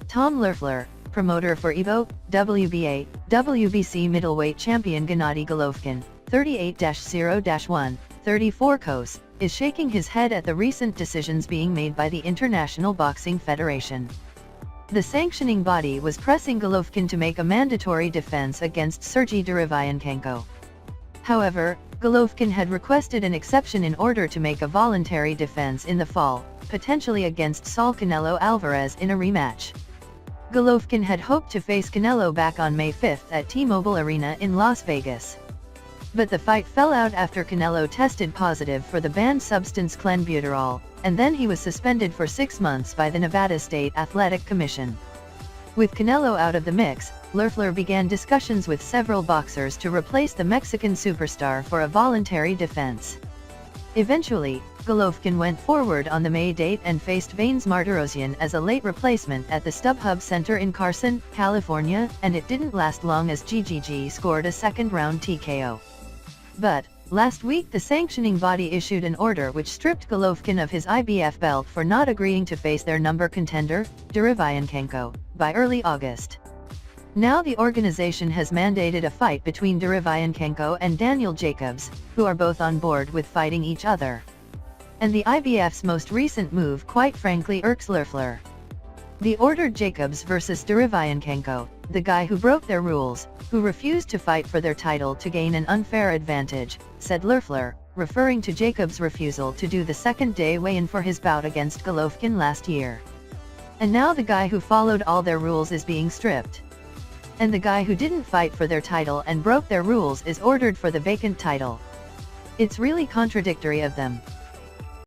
Tom Loeffler, promoter for EVO, WBA, WBC middleweight champion Gennady Golovkin, 38-0-1, 34 COS, is shaking his head at the recent decisions being made by the International Boxing Federation. The sanctioning body was pressing Golovkin to make a mandatory defense against Sergey Derevyanchenko. However, Golovkin had requested an exception in order to make a voluntary defense in the fall, potentially against Saul Canelo Alvarez in a rematch. Golovkin had hoped to face Canelo back on May 5 at T-Mobile Arena in Las Vegas. But the fight fell out after Canelo tested positive for the banned substance clenbuterol, and then he was suspended for 6 months by the Nevada State Athletic Commission. With Canelo out of the mix, Loeffler began discussions with several boxers to replace the Mexican superstar for a voluntary defense. Eventually, Golovkin went forward on the May date and faced Vanes Martirosyan as a late replacement at the StubHub Center in Carson, California, and it didn't last long as GGG scored a second-round TKO. But, last week the sanctioning body issued an order which stripped Golovkin of his IBF belt for not agreeing to face their number contender, Derevyanchenko, by early August. Now the organization has mandated a fight between Derevyanchenko and Daniel Jacobs, who are both on board with fighting each other. And the IBF's most recent move quite frankly irks Loeffler. They ordered Jacobs versus Derevyanchenko, the guy who broke their rules, who refused to fight for their title to gain an unfair advantage, said Loeffler, referring to Jacobs' refusal to do the second-day weigh-in for his bout against Golovkin last year. And now the guy who followed all their rules is being stripped. And the guy who didn't fight for their title and broke their rules is ordered for the vacant title. It's really contradictory of them.